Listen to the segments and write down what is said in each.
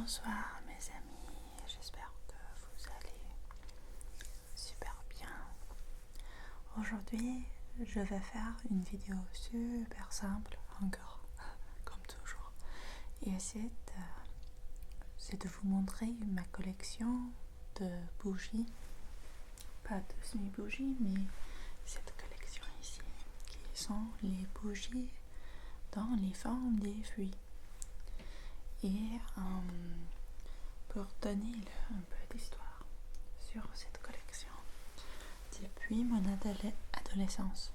Bonsoir mes amis, j'espère que vous allez super bien. Aujourd'hui, je vais faire une vidéo super simple, encore, comme toujours. Et c'est de vous montrer ma collection de bougies. Pas de semi-bougies, mais cette collection ici, qui sont les bougies dans les formes des fruits. Et pour donner un peu d'histoire sur cette collection, depuis mon adolescence,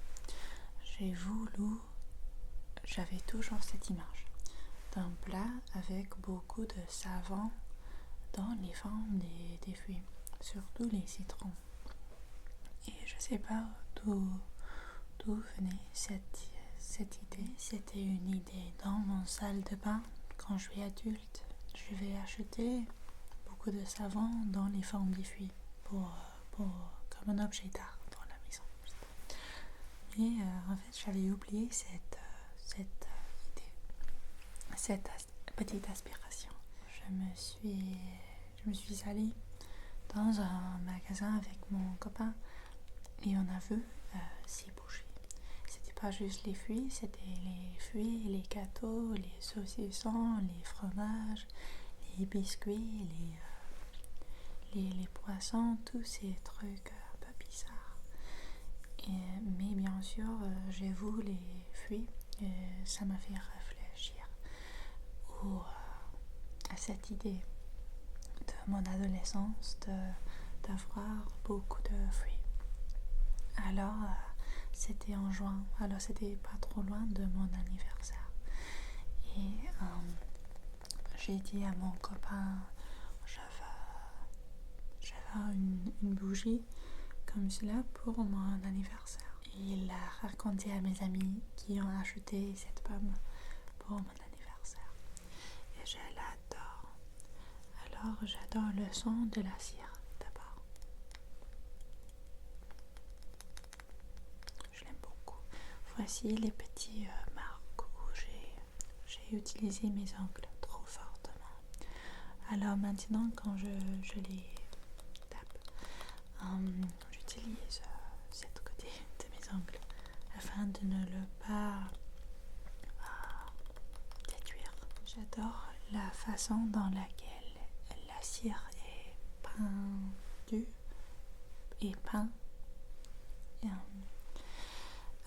j'avais toujours cette image d'un plat avec beaucoup de savon dans les formes des fruits, surtout les citrons. Et je sais pas d'où venait cette idée. C'était une idée dans mon salle de bain. Quand je suis adulte, je vais acheter beaucoup de savon dans les formes des fruits comme un objet d'art dans la maison. Mais en fait, j'avais oublié cette idée, cette petite aspiration. Je me suis allée dans un magasin avec mon copain et on a vu ces bougies. C'était pas juste les fruits, c'était les fruits, les gâteaux, les saucissons, les fromages, les biscuits, les poissons, tous ces trucs un peu bizarres. Mais bien sûr, j'ai vu les fruits et ça m'a fait réfléchir à cette idée de mon adolescence d'avoir beaucoup de fruits. Alors, c'était en juin, alors c'était pas trop loin de mon anniversaire. Et j'ai dit à mon copain, je veux une bougie comme cela pour mon anniversaire. Et il a raconté à mes amis qui ont acheté cette pomme pour mon anniversaire. Et je l'adore. Alors, j'adore le son de la cire d'abord. Je l'aime beaucoup. Voici les petits marques où j'ai utilisé mes ongles trop fortement. Alors maintenant, quand je les tape, j'utilise cette côté de mes ongles afin de ne le pas détruire. J'adore la façon dans laquelle la cire est peinte et peint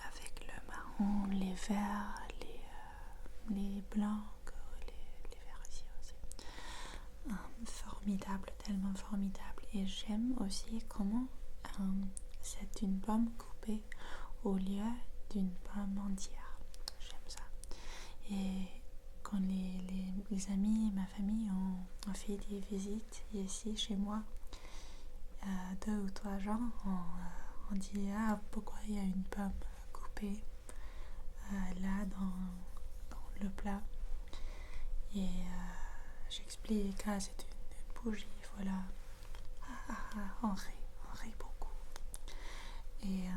avec le marron, les verts, les blancs, les verts ici aussi. Formidable, tellement formidable. Et j'aime aussi comment c'est une pomme coupée au lieu d'une pomme entière. J'aime ça. Et quand les amis et ma famille ont fait des visites ici chez moi, 2 ou 3 jours, on dit pourquoi il y a une pomme coupée là dans le plat. Et j'explique c'est une bougie, voilà. On rit beaucoup. Et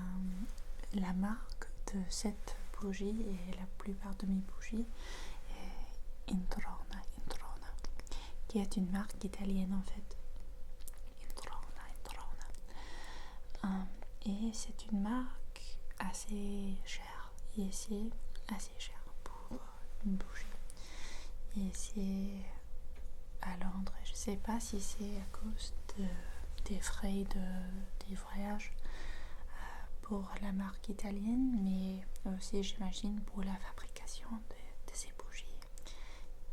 la marque de cette bougie et la plupart de mes bougies est Introna, qui est une marque italienne en fait. Introna. Et c'est une marque assez chère, ici, assez chère pour une bougie. Et c'est à Londres, je sais pas si c'est à cause des frais des voyages pour la marque italienne, mais aussi j'imagine pour la fabrication de ces bougies.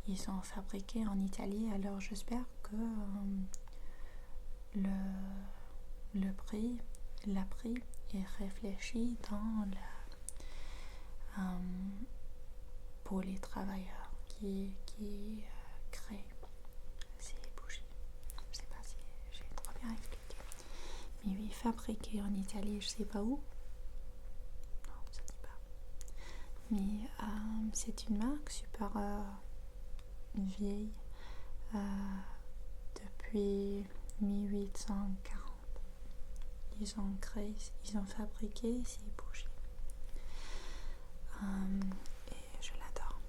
Ils sont fabriqués en Italie, alors j'espère que le prix est réfléchi pour les travailleurs qui créent ces bougies. Je sais pas si j'ai trop bien expliqué. Mais oui, fabriqué en Italie, je sais pas où. Non, ça dit pas. Mais c'est une marque super vieille. Depuis 1840. Ils ont fabriqué ces bougies. Et je l'adore.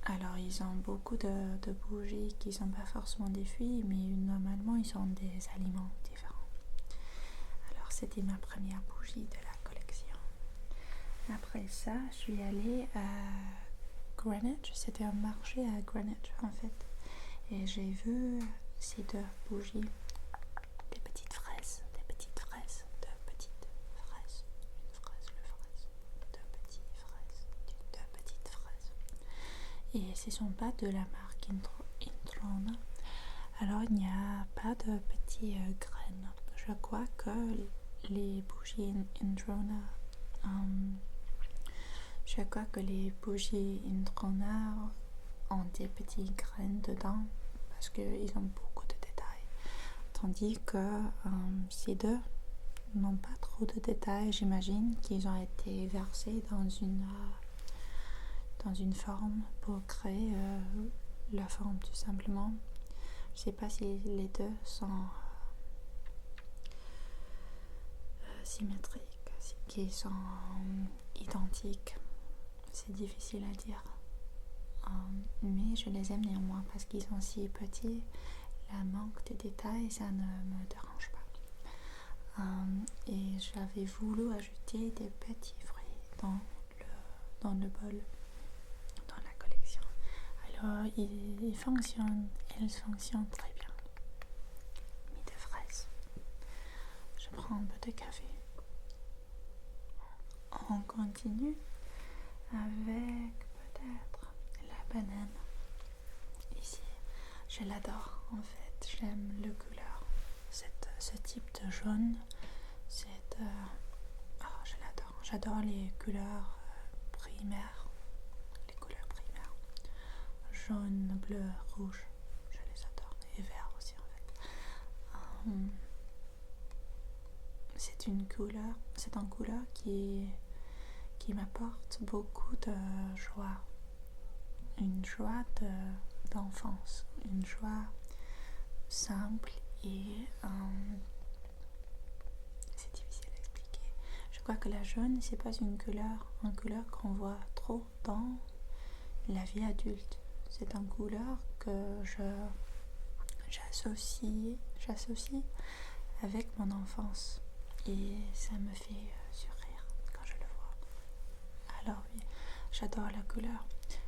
Alors, ils ont beaucoup de bougies qui ne sont pas forcément des fruits, mais normalement, ils sont des aliments différents. Alors, c'était ma première bougie de la collection. Après ça, je suis allée à Greenwich. C'était un marché à Greenwich, en fait. Et j'ai vu ces deux bougies, des petites fraises, deux petites fraises, une fraise, deux petites fraises. Et ce ne sont pas de la marque Introna. Alors, il n'y a pas de petites graines. Je crois que les bougies Introna, ont des petites graines dedans parce qu'ils ont beaucoup de détails. Tandis que ces deux n'ont pas trop de détails. J'imagine qu'ils ont été versés dans une forme pour créer la forme tout simplement. Je ne sais pas si les deux sont symétriques, qui sont identiques. C'est difficile à dire. Mais je les aime néanmoins parce qu'ils sont si petits. La manque de détails, ça ne me dérange pas. Et j'avais voulu ajouter des petits fruits dans le bol, dans la collection. Alors, elles fonctionnent très bien. Mis de fraises. Je prends un peu de café. On continue avec peut-être la banane. Ici, je l'adore en fait. J'aime le couleur. Ce type de jaune, je l'adore. J'adore les couleurs primaires. Les couleurs primaires. Jaune, bleu, rouge. Je les adore. Et vert aussi en fait. C'est une couleur qui m'apporte beaucoup de joie. Une joie d'enfance. Une joie simple et c'est difficile à expliquer. Je crois que la jaune, c'est pas une couleur qu'on voit trop dans la vie adulte. C'est une couleur que j'associe avec mon enfance et ça me fait sourire quand je le vois. Alors oui, j'adore la couleur.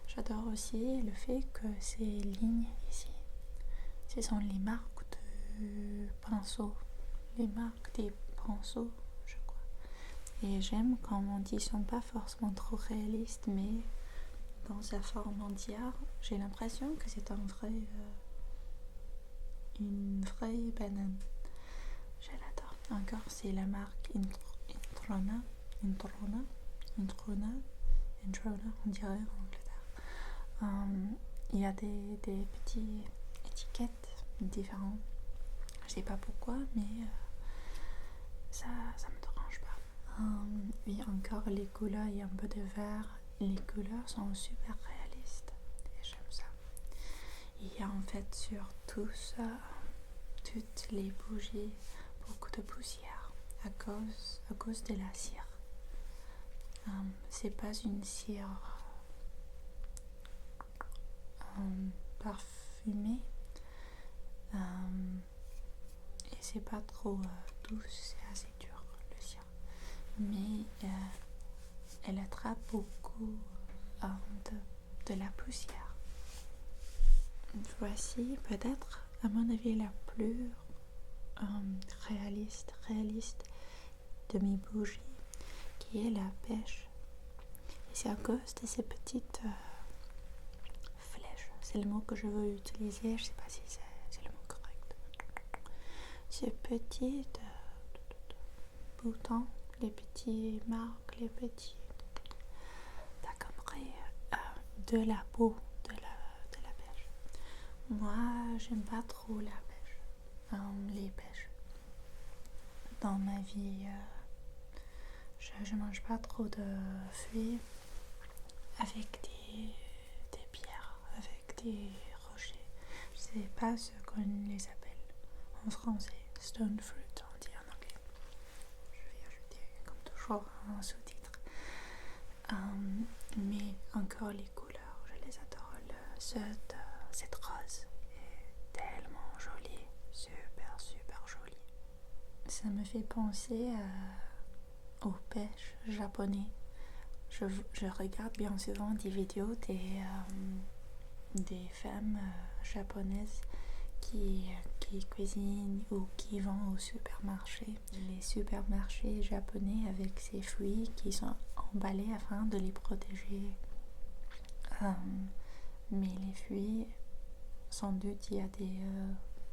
J'adore aussi le fait que ces lignes ici, ce sont les marques de pinceaux, les marques des pinceaux, je crois. Et j'aime quand on dit qu'ils ne sont pas forcément trop réalistes, mais dans sa forme entière, j'ai l'impression que c'est une vraie banane. Je l'adore. Encore, c'est la marque Introna, on dirait en Angleterre. Il y a des petites étiquettes différentes. Je sais pas pourquoi, mais ça me dérange pas. Oui, encore les couleurs, il y a un peu de vert. Les couleurs sont super réalistes et j'aime ça. Il y a en fait sur tout ça, toutes les bougies, beaucoup de poussière à cause de la cire. C'est pas une cire parfumée et c'est pas trop douce, c'est assez dur le cire. Mais elle attrape beaucoup de la poussière. Voici peut-être, à mon avis, la plus réaliste de mes bougies, qui est la pêche. Et c'est à cause de ces petites flèches. C'est le mot que je veux utiliser, je ne sais pas si c'est le mot correct. Ces petits boutons, les petits marques, les petits... T'as compris, de la peau de la pêche. Moi, j'aime pas trop la pêche. Les pêches. Dans ma vie, je mange pas trop de fruits avec des pierres, avec des rochers. Je sais pas ce qu'on les appelle en français. Stone fruit, on dit en anglais. Je vais ajouter comme toujours un sous-titre. Mais encore les couleurs, je les adore. cette rose est tellement jolie, super jolie. Ça me fait penser aux pêches japonais. Je regarde bien souvent des vidéos des femmes japonaises qui cuisinent ou qui vont au supermarché. Les supermarchés japonais avec ces fruits qui sont emballés afin de les protéger. Mais les fruits, sans doute, il y a des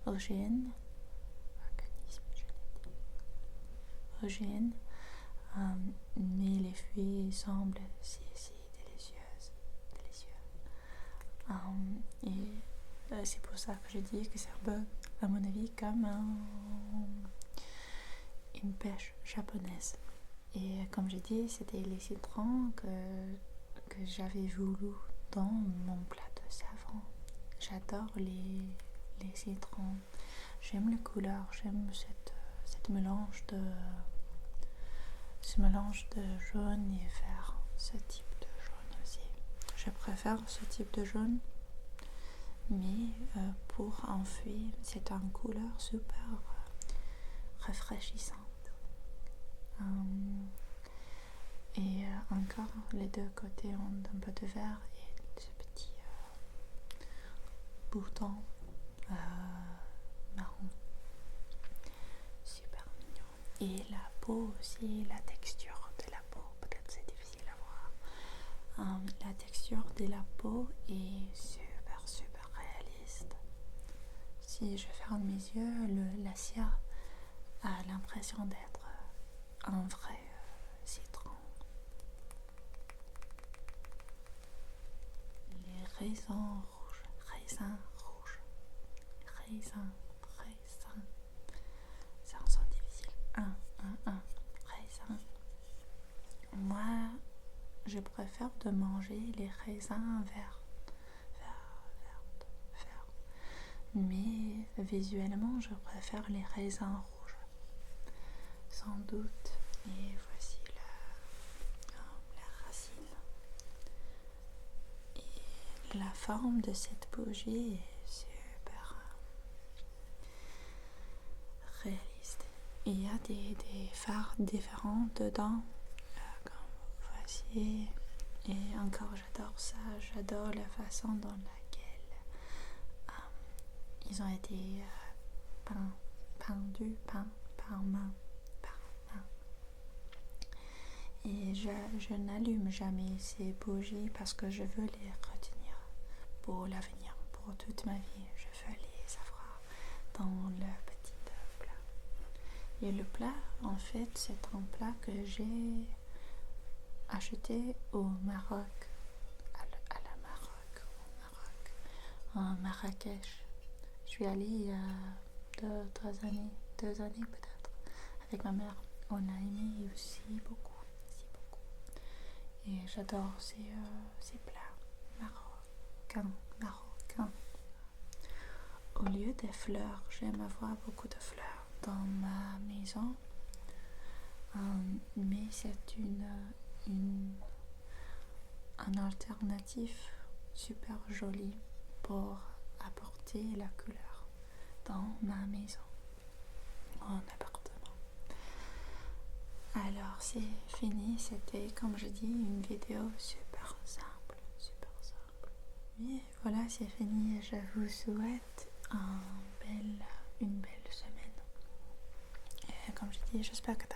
OGN, OGN, mais les fruits semblent si délicieux. Et c'est pour ça que je dis que c'est un peu, à mon avis, comme une pêche japonaise. Et comme j'ai dit, c'était les citrons que j'avais voulu dans mon plat de savon. J'adore les citrons. J'aime les couleurs, j'aime ce mélange de jaune et vert, ce type de jaune aussi. Je préfère ce type de jaune, mais pour un fruit, c'est une couleur super rafraîchissante. Et encore, les deux côtés ont un peu de vert et ce petit bouton marron. Super mignon. Et la peau aussi, la texture de la peau, peut-être c'est difficile à voir. La texture de la peau est super réaliste. Si je ferme mes yeux, la cire a l'impression d'être un vrai citron. Les raisins rouges. C'est un son difficile. Raisin. Moi, je préfère de manger les raisins verts. Mais visuellement, je préfère les raisins rouges. Sans doute. Et voici la racine. Et la forme de cette bougie est super réaliste. Il y a des phares différents dedans. Comme voici. Et encore, j'adore ça. J'adore la façon dans laquelle ils ont été pendus par main. Et je n'allume jamais ces bougies parce que je veux les retenir pour l'avenir, pour toute ma vie. Je veux les avoir dans le petit plat. Et le plat, en fait, c'est un plat que j'ai acheté au Maroc, en Marrakech. Je suis allée il y a 2 années peut-être, avec ma mère. On a aimé aussi beaucoup. Et j'adore ces plats marocains. Au lieu des fleurs, j'aime avoir beaucoup de fleurs dans ma maison. Mais c'est un alternatif super joli pour apporter la couleur dans ma maison, mon appartement. Alors c'est fini, c'était comme je dis une vidéo super simple. Mais voilà, c'est fini et je vous souhaite une belle semaine. Et comme je dis, j'espère que